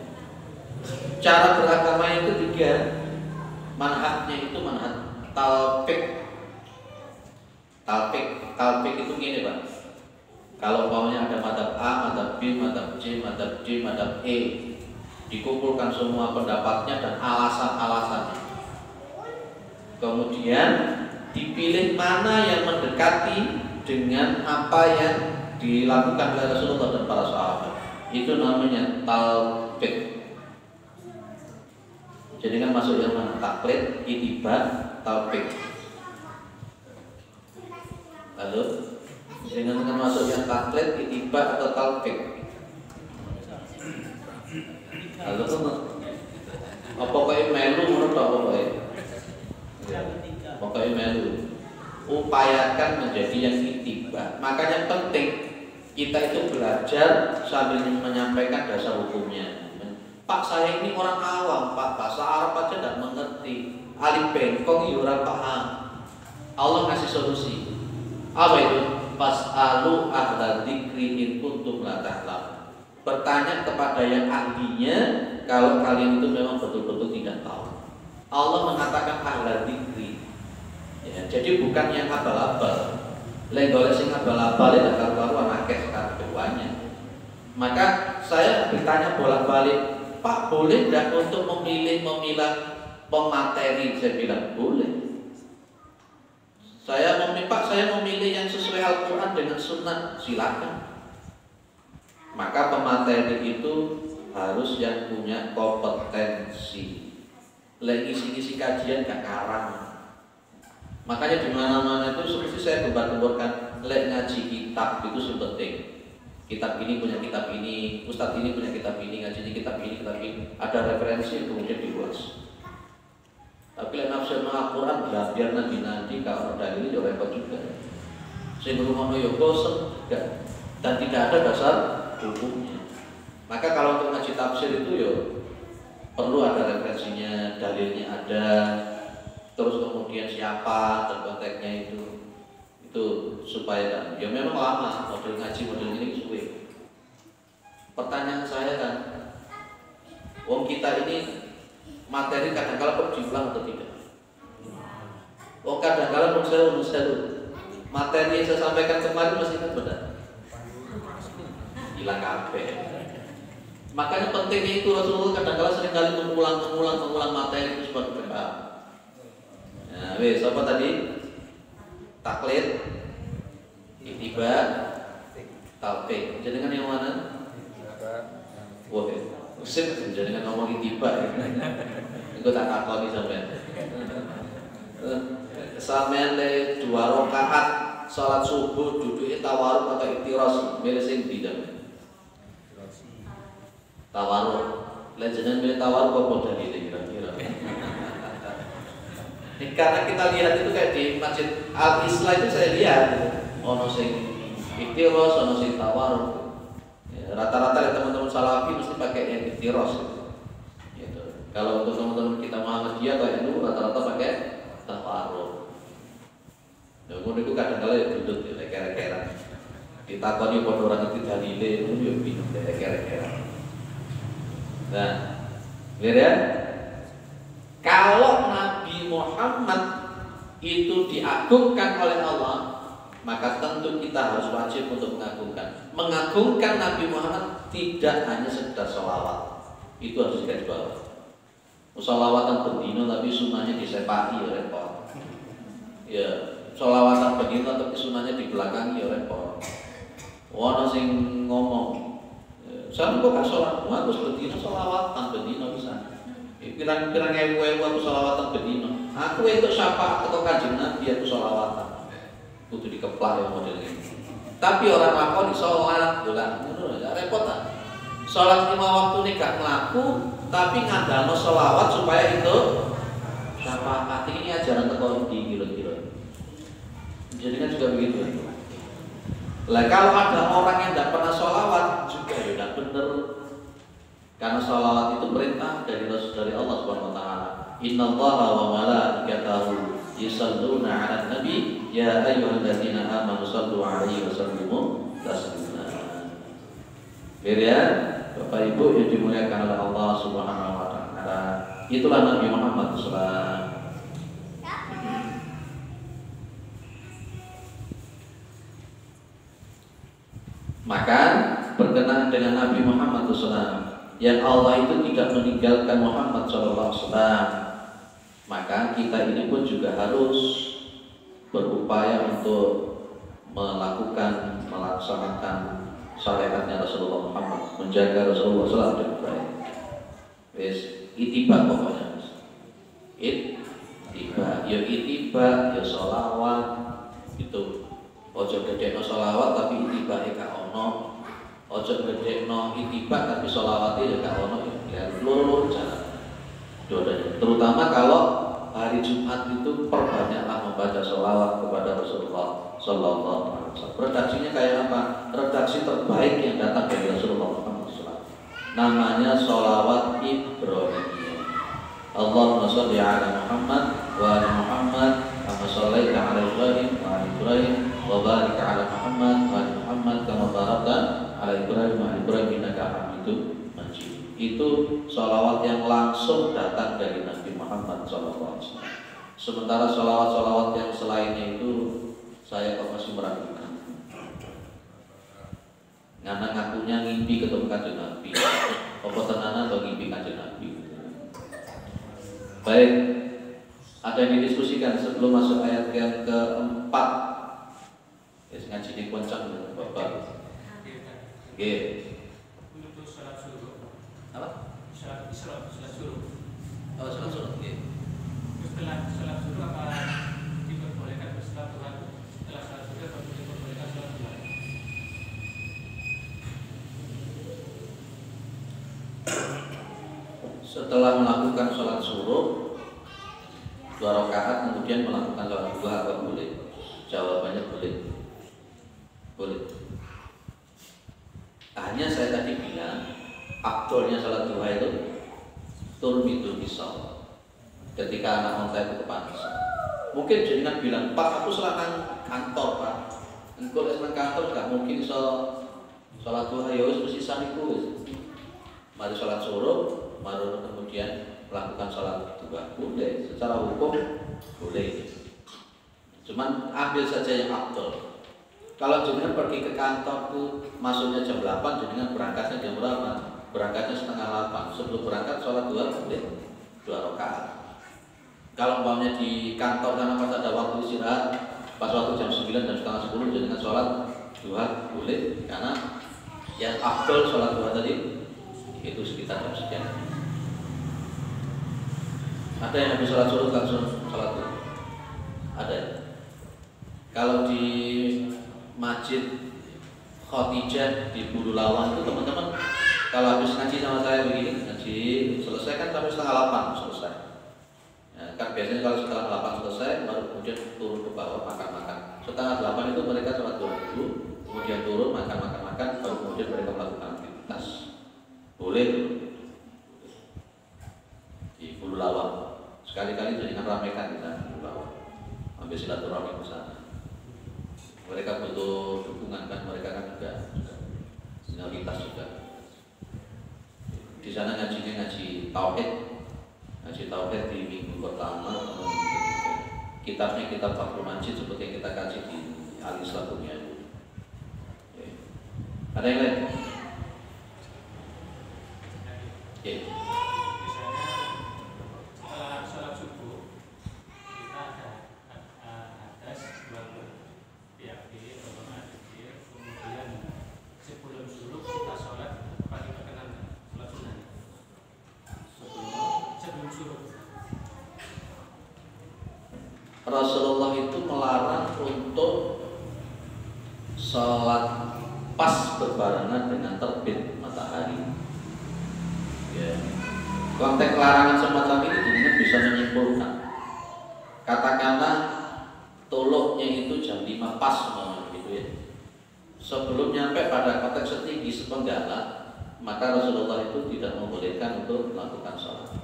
Cara beragama yang ketiga, manhajnya itu manhaj talfiq. Talfiq itu gini, Pak. Kalau maunya ada madzhab A, madzhab B, madzhab C, madzhab D, madzhab E, dikumpulkan semua pendapatnya dan alasan-alasannya. Kemudian dipilih mana yang mendekati dengan apa yang dilakukan oleh Rasulullah dan para sahabat. Itu namanya talfiq. Jadi kan masuk yang mana? Taklid, ittiba, talfiq. Lalu dengan masuk yang taklid, ittiba atau talfiq. Lalu apa kayak melu menurut apa kayak? Pokoknya melu. Upayakan menjadi yang ittiba. Makanya penting kita itu belajar sambil menyampaikan dasar hukumnya. Pak, saya ini orang awam, Pak, bahasa Arab aja tidak mengerti. Alif bengkong ya ora paham. Allah ngasih solusi. Apa itu? Fas'alu ahla dzikri in kuntum la ta'lamun. Bertanya kepada yang ahlinya kalau kalian itu memang betul-betul tidak tahu. Allah mengatakan ahla dzikri. Ya, jadi bukan yang abal-abal. Lek golek sing abal-abal ya karuan akeh sekarang keduanya. Maka saya bertanya bolak-balik, Pak, boleh tidak untuk memilah pemateri? Saya bilang boleh. Saya memilih yang sesuai Al-Quran dengan Sunnah, silakan. Maka pemateri itu harus yang punya kompetensi. Lagi isi kajian gak karang. Makanya di mana-mana itu seperti saya gembar-gemborkan, lek ngaji kitab itu penting. Kitab ini punya kitab ini, ustadz ini punya kitab ini, ngaji kitab ini, ada referensi kemudian diulas. Tapi lek nafsir Al-Quran biar nanti kalau ada ini juga repot juga. Sehingga rumah yo bosan juga dan tidak ada dasar hukumnya. Maka kalau untuk ngaji tafsir itu yo perlu ada referensinya, dalilnya ada, terus kemudian siapa dan konteksnya itu supaya ya memang lama model ngaji model ini suwe. Pertanyaan saya kan, wong kita ini materi kadang-kala perlu diulang atau tidak? Oh kadang-kala menurut saya materi yang saya sampaikan kemarin masih kan benar, hilang kabeh. Makanya pentingnya itu Rasulullah kadang-kala seringkali mengulang materi itu seperti apa? Nah, wes apa tadi? Taklid, ittiba, talfiq. Jenengan yang mana? Wah, usip jenengan ngomong ittiba ya. Engko tak takoni sampean. Sampean le 2 rakaat salat subuh duduk tawaruk atau iftiras, milih sing ndi sampean? Tawaruk. Lah jenengan milih tawaruk apa dalile kira-kira? Karena kita lihat itu kayak di Masjid Al-Islah itu saya lihat ono sing iktiros, ono sing tawarruk. Ya, rata-rata ya teman-teman Salafi mesti pakai yang iktiros gitu. Kalau untuk teman-teman kita Muhammadiyah kayak itu rata-rata pakai tawarruk. Ya, kemudian itu kadang-kadang ya duduk ya kira-kira. Ditakoni padha ora ngerti dalile itu yo bingung ya kira-kira. Nah, ya. Kalau Nabi Muhammad itu diagungkan oleh Allah, maka tentu kita harus wajib untuk mengagungkan. Mengagungkan Nabi Muhammad tidak hanya sekedar sholawat, itu harus digaris bawah. Sholawatan berdino tapi sunnahnya disepaki ya repot. Ya, sholawatan berdino tapi sunnahnya dibelakangi ya repot. Ono sing ngomong, saya kok gak sholat, harus berdino sholawatan berdino bisa. Pirang-pirang ewu aku sholawatan berdino. Aku itu syafaat atau Kanjeng Nabi aku sholawatan. Kudu dikeplak ya model ini. Tapi orang lakon di sholat, dolan ngono ya repot ta. Sholat 5 waktu nih gak mlaku, tapi ngandalno sholawat supaya itu syafaat. Ini ajaran teko di kilo-kilo. Jadi kan juga begitu. Lah kalau ada orang yang tidak pernah sholawat juga ya tidak benar. Karena sholawat itu perintah dari Allah Subhanahu Wa Taala. Innallaha wa malaikatahu yusalluna 'alan nabi ya ayyuhalladzina amanu shallu 'alaihi wa sallimu taslima. Ya, Bapak Ibu yang dimuliakan oleh Allah Subhanahu Wa Taala. Itulah Nabi Muhammad SAW. Maka berkenaan dengan Nabi Muhammad SAW yang Allah itu tidak meninggalkan Muhammad SAW, maka kita ini pun juga harus berupaya untuk melaksanakan syariatnya Rasulullah Muhammad, menjaga Rasulullah SAW dengan baik. Wes itiba pokoknya, itiba, ya itiba, ya sholawat itu. Ojo gedekno sholawat tapi itiba gak ono. Ojo gedekno itiba tapi sholawatnya gak ono. Ya loro-loro jalan. Dua-duanya. Terutama kalau hari Jumat itu perbanyaklah membaca sholawat kepada Rasulullah Sallallahu Alaihi Wasallam. Redaksinya kayak apa? Redaksi terbaik yang datang dari Rasulullah Muhammad SAW. Namanya sholawat Ibrahimiyah. Allahumma sholli ala Muhammad wa ala Muhammad kama shallaita ala Ibrahim wa ala Ibrahim wa barik ala Muhammad wa ala Muhammad kama barakta ala Ibrahim wa ala Ibrahim innaka Hamidum Majid. Itu sholawat yang langsung datang dari Nabi Muhammad SAW. Sementara sholawat-sholawat yang selainnya itu saya kok masih meragukan. Karena ngakunya ngimpi ketemu Kanjeng Nabi. Apa tenanan atau ngimpi Kanjeng Nabi? Baik, ada yang didiskusikan sebelum masuk ayat yang keempat. Ya, ngaji di Poncang Bapak. Oke. Untuk salat suruh. Apa? Salat suruh. Oh, salat suruh. Oke. Setelah salat suruh apa diperbolehkan bersalat Tuhan? Setelah salat suruh apa diperbolehkan salat Tuhan? Setelah melakukan sholat suruh 2 rakaat kemudian melakukan sholat duha apa boleh? Jawabannya boleh. Boleh. Hanya saya tadi bilang aktornya sholat duha itu turmidul misal. Ketika anak onta itu kepanasan, mungkin jenengan bilang, Pak, aku serangan kantor, Pak. Engkau serangan kantor gak mungkin sholat duha ya wis mesti saniku. Mari sholat suruh, baru kemudian melakukan sholat duha. Boleh, secara hukum boleh. Cuman ambil saja yang aktor. Kalau jenengan pergi ke kantor tuh masuknya jam 8, jenengan berangkatnya jam berapa? Berangkatnya setengah 8. Sebelum berangkat sholat duha boleh 2 rakaat. Kalau umpamanya di kantor karena pas ada waktu istirahat, pas waktu jam 9 dan setengah 10 jenengan sholat duha boleh, karena yang afdol sholat duha tadi itu sekitar jam sekian. Ada yang habis sholat suruh langsung sholat duha? Ada. Kalau di Masjid Khotijah di Bulu Lawang itu teman-teman, kalau habis ngaji sama saya begini, ngaji selesai kan sampai setengah 8 selesai. Ya, Kan biasanya kalau setengah 8 selesai, baru kemudian turun ke bawah makan-makan. Setengah 8 itu mereka sholat duha dulu, kemudian turun makan-makan, baru kemudian mereka melakukan aktivitas. Boleh tuh. Di Bulu Lawang. Sekali-kali jaringan ramaikan di sana Bulu Lawang. Ambil silaturahmi ke sana. Mereka butuh dukungan kan, mereka kan juga minoritas juga. Di sana ngajinya ngaji tauhid di minggu pertama atau minggu ketiga. Kitabnya kitab Fathul Majid seperti yang kita kaji di Al-Islam dunia. Ada yang lain? Oke. Misalnya setelah sholat subuh kita ada hadas diakhiri atau mengakhiri, kemudian sebelum suruh kita sholat pagi perkenan sholat sunnah sebelum suruh. Rasulullah itu melarang untuk sholat pas berbarengan dengan terbit matahari. Ya. Konteks larangan semacam ini jadinya bisa menyimpulkan. Katakanlah toloknya itu jam 5 pas gitu ya. Sebelum nyampe pada konteks setinggi sepenggala, maka Rasulullah itu tidak membolehkan untuk melakukan sholat.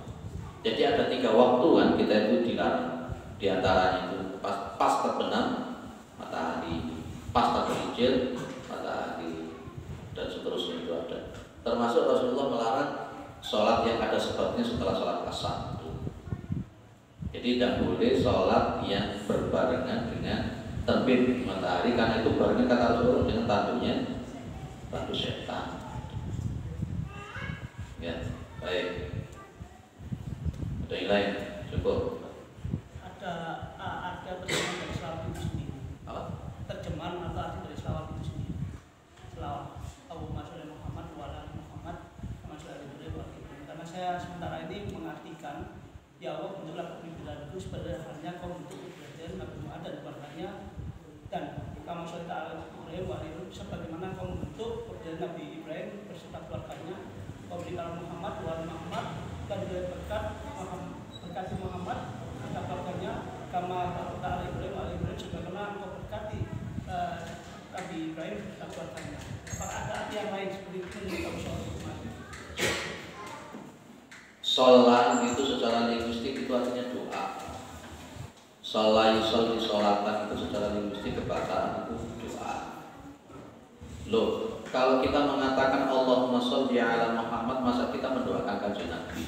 Jadi ada 3 waktu kan kita itu dilarang. Di antaranya itu pas terbenam matahari, pas tergelincir matahari, dan seterusnya itu ada. Termasuk Rasulullah melarang sholat yang ada sebabnya setelah sholat asar. Jadi tidak boleh sholat yang berbarengan dengan terbit matahari, karena itu barengan kata Rasulullah dengan tandu setan. Ya, baik. Ada yang lain? Cukup. Ada terjemahan dari selawat itu sendiri. Apa? Terjemahan atau arti dari selawat itu sendiri. Selawat Allahumma sholli Muhammad wa ala Muhammad kama sholli ala Ibrahim. Karena saya sementara ini mengartikan ya Allah bentuklah kepribadianku seperti halnya kau bentuk kepribadian Nabi Muhammad dan keluarganya, dan kama sholli ala Ibrahim wa ala Ibrahim sebagaimana kau membentuk kepribadian Nabi Ibrahim beserta keluarganya. Kau berikan Muhammad wa ala Muhammad dan berkati Muhammad dan keluarganya kama ta'ala Ibrahim al-Ibrahim sebagaimana engkau berkati Nabi Ibrahim dan keluarganya. Apakah ada arti yang lain seperti itu yang kita bisa? Sholat itu secara linguistik itu artinya doa. Sholat yusol di sholatan itu secara linguistik kebacaan itu doa. Loh, kalau kita mengatakan Allahumma sholli ala Muhammad, masa kita mendoakan kanjeng Nabi?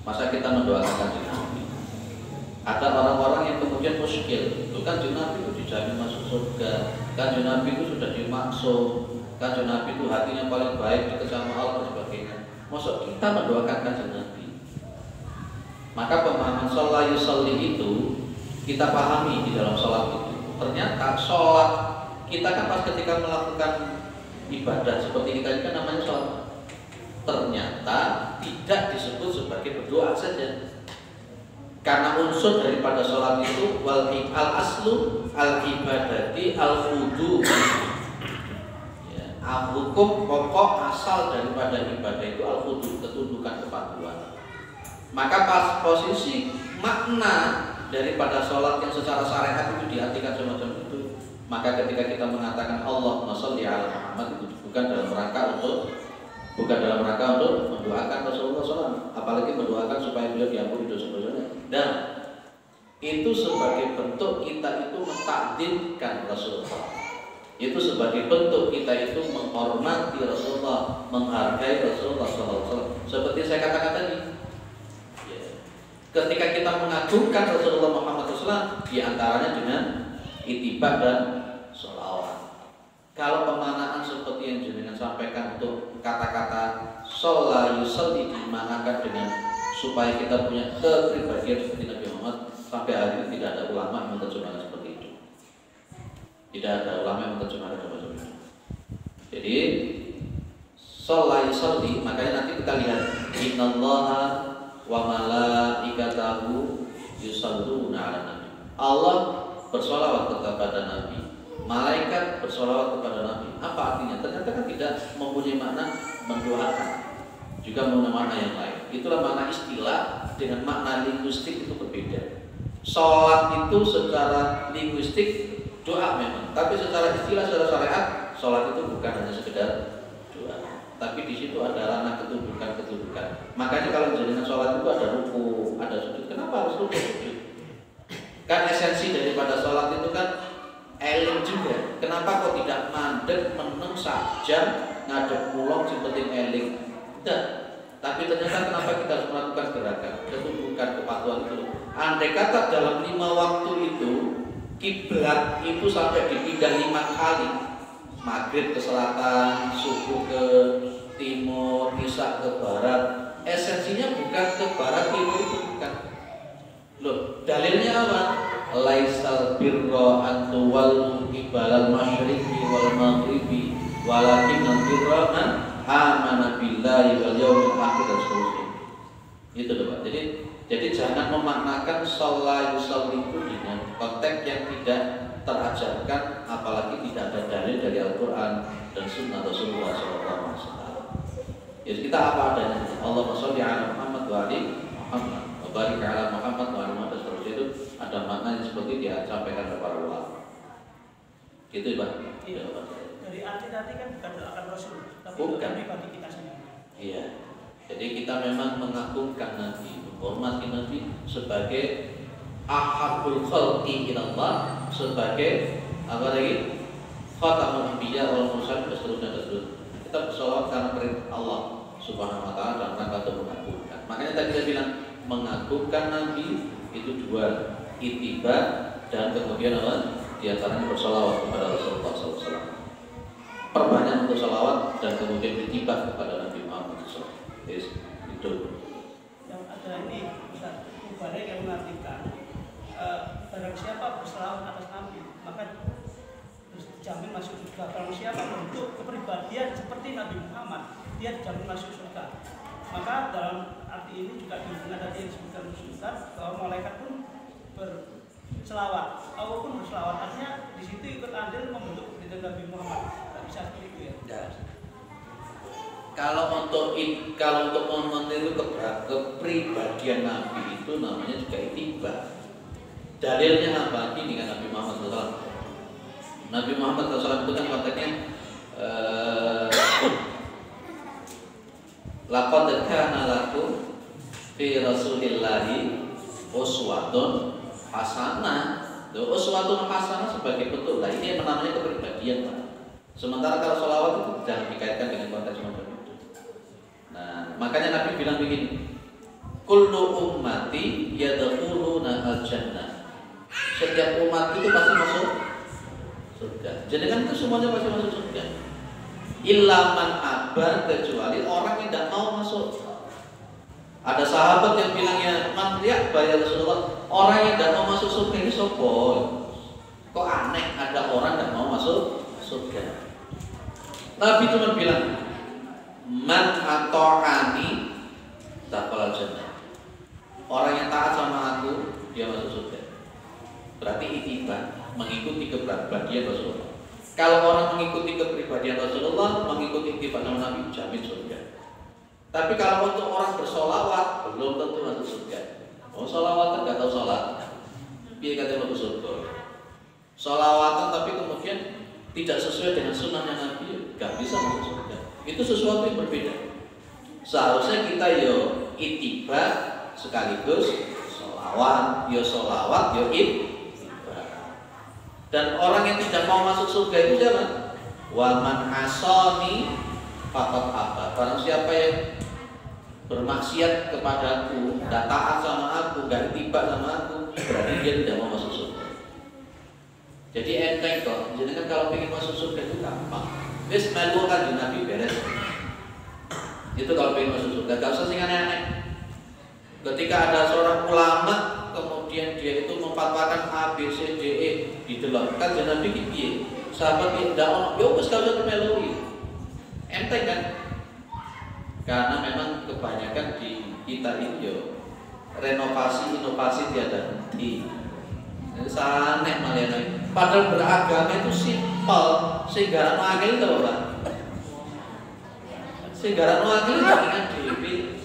Masa kita mendoakan kanjeng Nabi? Ada orang-orang yang kemudian muskil, itu kanjeng Nabi itu dijamin masuk surga, kanjeng Nabi itu sudah dimaksud, kanjeng Nabi itu hatinya paling baik dekat sama Allah dan sebagainya. Maksud kita mendoakan kanjeng Nabi? Maka pemahaman sholat yusolli itu kita pahami di dalam sholat itu. Ternyata sholat kita kan pas ketika melakukan ibadah seperti kita ini kan namanya sholat. Ternyata tidak disebut sebagai berdoa saja. Karena unsur daripada sholat itu wal al aslu al ibadati al khudu. Ya, hukum pokok asal daripada ibadah itu al khudu, ketundukan, kepatuhan. Maka pas posisi makna daripada sholat yang secara syariat itu diartikan semacam itu, maka ketika kita mengatakan Allahumma sholli ala Muhammad itu bukan dalam rangka untuk mendoakan Rasulullah SAW, apalagi mendoakan supaya beliau diampuni dosa-dosanya. Dan itu sebagai bentuk kita itu mentakdirkan Rasulullah. Itu sebagai bentuk kita itu menghormati Rasulullah, menghargai Rasulullah SAW. Seperti saya katakan tadi, ya, ketika kita mengagungkan Rasulullah Muhammad SAW, diantaranya dengan itibak dan sholawat. Kalau pemanaan seperti yang jenengan sampaikan untuk kata-kata sholat yusolli dimaknakan dengan supaya kita punya kepribadian seperti Nabi Muhammad, sampai hari ini tidak ada ulama yang menerjemahkan seperti itu. Tidak ada ulama yang menerjemahkan seperti itu. Jadi sholat yusolli, makanya nanti kita lihat innallaha wa malaikatahu yusholluna ala nabi. Allah bersolawat kepada Nabi, malaikat bersolawat kepada Nabi. Apa artinya? Ternyata kan tidak mempunyai makna mendoakan, juga mempunyai makna yang lain. Itulah makna istilah dengan makna linguistik itu berbeda. Sholat itu secara linguistik doa memang, tapi secara istilah, secara syariat, sholat itu bukan hanya sekedar doa, tapi di situ ada ranah kedudukan. Makanya kalau dengan sholat itu ada ruku, ada sujud. Kenapa harus ruku sujud? Kan esensi daripada sholat itu kan eling juga. Kenapa kok tidak mandek meneng sajam ngadep kulon sing penting eling? Tidak. Tapi ternyata kenapa kita harus melakukan gerakan kedudukan kepatuhan itu? Andai kata dalam 5 waktu itu kiblat itu sampai dipindah 5 kali, maghrib ke selatan, subuh ke timur, isya ke barat, esensinya bukan ke barat timur itu bukan. Loh, dalilnya apa? Laisal birra an tuwallu qibalal masyriqi wal maghribi walakinnal birra man amana billahi wal yawmil akhir dan seterusnya. Itu loh Pak. Jadi jangan memaknakan sholat yusalli itu dengan konteks yang tidak terajarkan, apalagi tidak ada dalil dari Al-Quran dan Sunnah Rasulullah SAW. Jadi kita apa adanya. Allahumma sholli ala Muhammad wa ali Muhammad wa barik ala Muhammad wa ali Muhammad dan seterusnya, itu ada makna yang seperti disampaikan oleh para ulama. Gitu Pak. Iya. Dari arti tadi kan bukan doakan Rasul, tapi bukan bagi kita sendiri. Iya. Jadi kita memang mengagungkan Nabi, menghormati Nabi sebagai ahabul khalqi ilallah, sebagai apa lagi? Khatamul anbiya wal mursalin dan seterusnya. Kita bersolawat karena perintah Allah Subhanahu wa taala dan rangka untuk mengagungkan. Makanya tadi saya bilang mengagungkan Nabi itu dua, ittiba dan kemudian apa? Di antaranya bersolawat kepada Rasulullah SAW. Perbanyak untuk solawat dan kemudian ittiba kepada Nabi Muhammad SAW. Yes, itu. Yang ada ini Ustaz, ibadah yang mengartikan barang siapa berselawat atas Nabi maka dijamin masuk surga. Barang siapa bentuk kepribadian seperti Nabi Muhammad, dia dijamin masuk surga. Maka dalam arti ini juga dihubungkan tadi yang disebutkan Ustaz bahwa malaikat pun berselawat, Allah pun berselawat. Artinya di situ ikut andil membentuk kepribadian Nabi Muhammad. Tidak bisa seperti itu ya. Tidak. Kalau untuk meniru kepribadian Nabi itu namanya juga ittiba. Dalilnya apa? Ini dengan Nabi Muhammad SAW. Nabi Muhammad SAW itu kan konteksnya laqad kana lakum fi Rasulillahi uswatun hasanah. Uswatun hasanah sebagai bentuk. Nah, ini yang namanya kepribadian, Pak. Sementara kalau sholawat itu jangan dikaitkan dengan konteks macam itu. Nah, makanya Nabi bilang begini, kullu ummati yadkhuluna al-jannah. Setiap umat itu pasti masuk surga. Jadi kan itu semuanya pasti masuk surga. Illa man aba, kecuali orang yang tidak mau masuk. Ada sahabat yang bilangnya, man ya bayar Rasulullah, orang yang tidak mau masuk surga ini sopo. Kok aneh ada orang tidak mau masuk surga. Nabi cuma bilang, man ata'ani dakhala jannah. Orang yang taat sama aku, dia masuk surga. Berarti ittiba, mengikuti kepribadian Rasulullah. Kalau orang mengikuti kepribadian Rasulullah, mengikuti ittiba sama Nabi, jamin surga. Tapi kalau untuk orang bersolawat, belum tentu masuk surga. Oh, solawatan nggak tahu sholat, biar katanya masuk surga. Solawatan tapi kemudian tidak sesuai dengan sunnahnya Nabi, nggak bisa masuk surga. Itu sesuatu yang berbeda. Seharusnya kita yo ittiba sekaligus solawat, yo ittiba. Dan orang yang tidak mau masuk surga itu siapa? Wa man asani faqad aba. Barang siapa yang bermaksiat kepadaku, tidak taat sama aku, tidak ittiba sama aku, berarti dia tidak mau masuk surga. Jadi enteng kok. Jadi kan kalau ingin masuk surga itu gampang. Wis melu kan Nabi beres. Itu kalau ingin masuk surga, gak usah sing aneh-aneh. Ketika ada seorang ulama kemudian dia itu memfatwakan A, B, C, D, E didelok, kan Nabi ki piye? Sahabat ki ndak ono, yo wis gak usah melui. Enteng kan? Karena memang kebanyakan di kita ini yo renovasi inovasi tiada henti. Saneh malah. Padahal beragama itu simpel, sehingga angel itu Pak. Sehingga angel jangan dewi.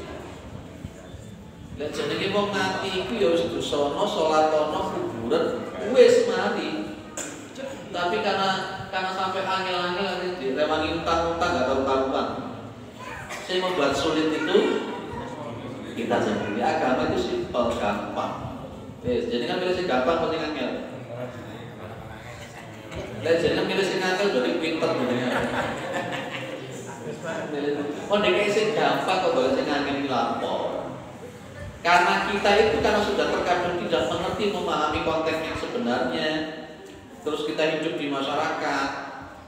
Lek jenenge wong mati iku ya wis dosana salatono kuburan wis mati. Tapi karena sampai angel-angel direwangi utang-utang gak tahu karuan. Saya membuat sulit itu kita sendiri. Agama itu simpel, gampang. Jadi kan pilih sing gampang penting angel. Lek jeneng pilih sing angel berarti pinter jenenge. Oh dikasih sing gampang kok boleh sing angel iki lapor. Karena kita itu karena sudah terkadang tidak mengerti memahami konteks yang sebenarnya. Terus kita hidup di masyarakat,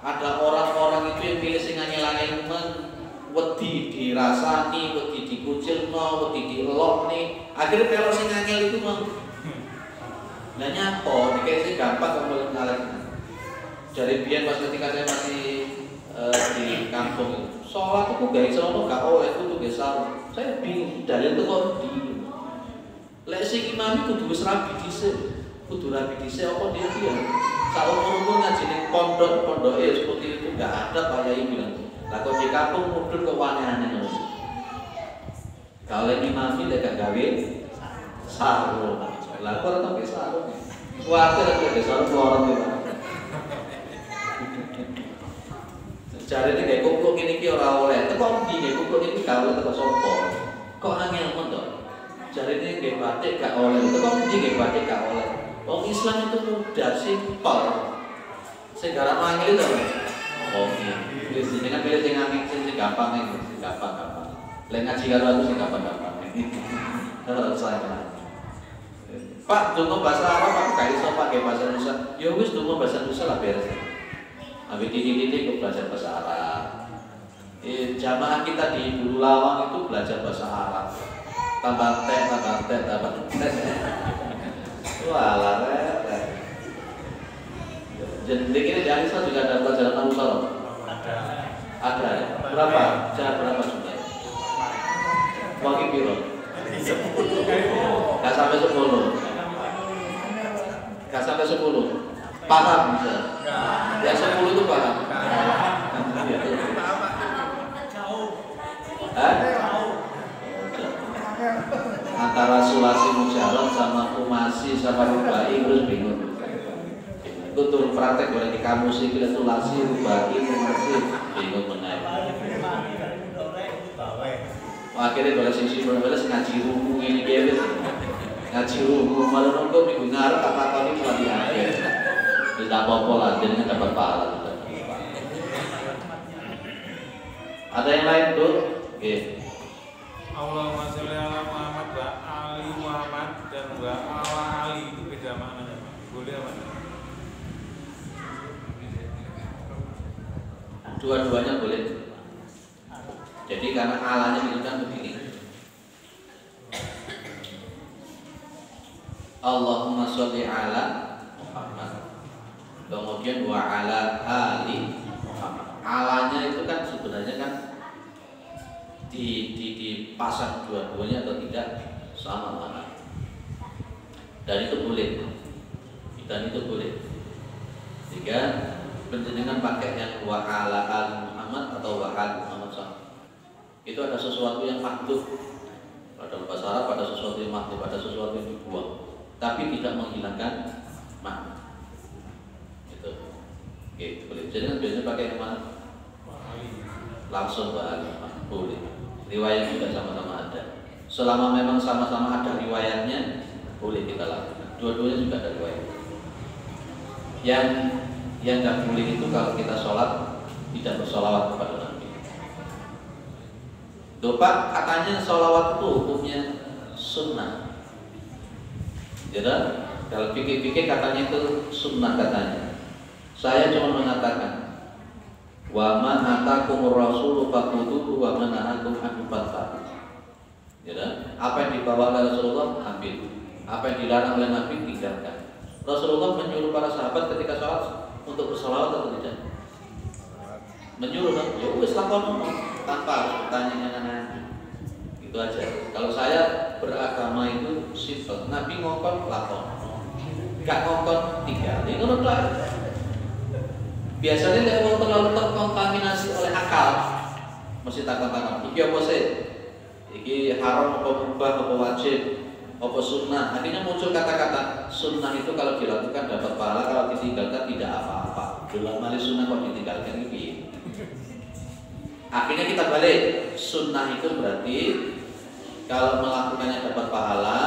ada orang-orang itu yang pilih sing angel-angel wedi dirasani, wedi dikucilno, wedi dielokne. Akhirnya kalau sing angel itu mah lah nyapo dikasih gampang kok boleh ngalahkan. Dari biyen pas ketika saya masih di kampung, sholat itu gak iso ono gak oleh kudu ge sarung. Saya bingung dalil itu kok di. Lek sing imam kudu wis rapi dhisik. Kudu rapi dhisik apa dia? Saumur-umur ngaji ning pondok-pondoke seperti itu enggak ada Pak Yai bilang. Lah kok di kampung mudun kok aneh-aneh ngono. Kalau imam lek gak gawe sarung. Lah kok ora tau sarung. Kuwatir lek sarung orang iki. Jare iki gawe kupluk ngene iki ora oleh. Teko ndi gawe kupluk iki gawe teko sapa? Kok angel men to? Jare iki gawe batik gak oleh. Teko ndi gawe batik gak oleh. Wong Islam itu mudah, simpel. Sing garap angel itu. Oh iya. Wis jenengan pilih sing angel sing gampang iki, sing gampang-gampang. Lek ngaji karo aku sing gampang-gampang. Terus saya. Pak, donga bahasa Arab aku gak iso pakai bahasa Indonesia. Ya wis donga bahasa Indonesia lah beres. Habis titik-titik kok belajar bahasa Arab. Jamaah kita di Bulu Lawang itu belajar bahasa Arab. Tambah teh. Wah, jadi ini di Alisa juga ada pelajaran Nahu Salom? Ada ya? Berapa? Berapa sudah? Wangi piro? Gak sampai 10. Gak sampai 10. Paham bisa? Ya 10 itu paham. Antara sulasi mujarab sama kumasi sama rubai terus bingung. Itu turun praktek boleh di kamus sih kita sulasi rubai kumasi bingung menaik. Akhirnya boleh sisi boleh ngaji ruku ini dia ngaji ruku malah nunggu minggu ngarep apa kali malah di akhir. Tidak apa-apa lah jadinya dapat pahala. Ada yang lain tuh? Oke. Allahumma sholli ala Muhammad wa ali Muhammad dan wa ala ali itu beda maknanya Pak. Boleh apa enggak? Dua-duanya boleh. Jadi karena alanya itu kan begini. Allahumma sholli ala Muhammad. Kemudian wa ala ali Muhammad. Alanya itu kan sebenarnya kan dipasang dua-duanya atau tidak sama mana. Dan itu boleh. Jika penjenengan pakai yang wa ala ali Muhammad atau wa ali Muhammad sama. Itu ada sesuatu yang mahdhuf. Pada bahasa Arab ada sesuatu yang mahdhuf, ada sesuatu yang dibuang, tapi tidak menghilangkan makna. Itu. Oke, boleh. Jadi biasanya pakai yang mana? Langsung wa ali Muhammad. Boleh. Riwayat juga sama-sama ada. Selama memang sama-sama ada riwayatnya, boleh kita lakukan. Dua-duanya juga ada riwayat. Yang nggak boleh itu kalau kita sholat tidak bersolawat kepada Nabi. Pak, katanya sholawat itu hukumnya sunnah. Jadi kalau pikir-pikir katanya itu sunnah katanya. Saya cuma mengatakan wa man atakumur rasulu faqutuhu wa man nahakum anhu fantahu. Ya, apa yang dibawa oleh Rasulullah ambil, apa yang dilarang oleh Nabi tinggalkan. Rasulullah menyuruh para sahabat ketika sholat untuk bersolawat atau tidak? Menyuruh kan? Ya wis lakon tanpa harus bertanya. Itu aja. Kalau saya beragama itu simpel. Nabi ngongkon lakon, gak ngongkon tinggal. Ini ngono aja. Biasanya tidak mau terlalu terkontaminasi oleh akal, mesti takut-takut. Iki apa sih? Iki haram apa mubah apa wajib apa sunnah. Akhirnya muncul kata-kata sunnah itu kalau dilakukan dapat pahala, kalau ditinggalkan tidak apa-apa. Dalam hal sunnah kok ditinggalkan ini. Akhirnya kita balik, sunnah itu berarti kalau melakukannya dapat pahala,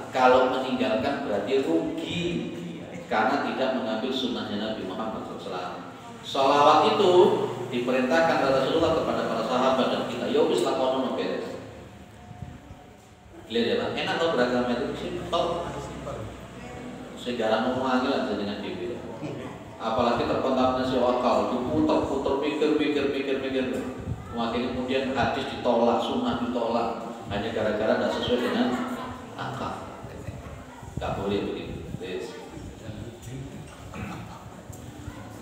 kalau meninggalkan berarti rugi karena tidak mengambil sunnahnya Nabi Muhammad SAW. Sholawat itu diperintahkan oleh Rasulullah kepada para sahabat dan kita. Ya wis lakonono beres. Lihat ya Pak, enak kalau beragama itu simpel. Segala ngomong lah dengan diri. Apalagi terkontaminasi akal, diputar-putar, pikir. Akhirnya kemudian hadis ditolak, sunnah ditolak, hanya gara-gara tidak sesuai dengan akal. Gak boleh begitu.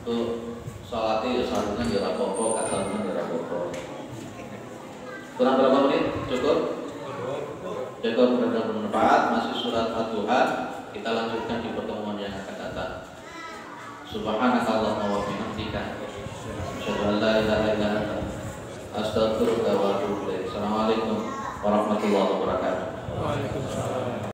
Tuh sholatnya ya sarungan ya rapopo, gak sarungan ya rapopo. Kurang berapa menit? Cukup? Cukup, benar-benar bermanfaat. Masih surat Al-Duha. Kita lanjutkan di pertemuan yang akan datang. Subhanakallahumma wa bihamdika asyhadu an la ilaha illa anta astaghfiruka wa atubu ilaik. Assalamualaikum warahmatullahi wabarakatuh. Waalaikumsalam.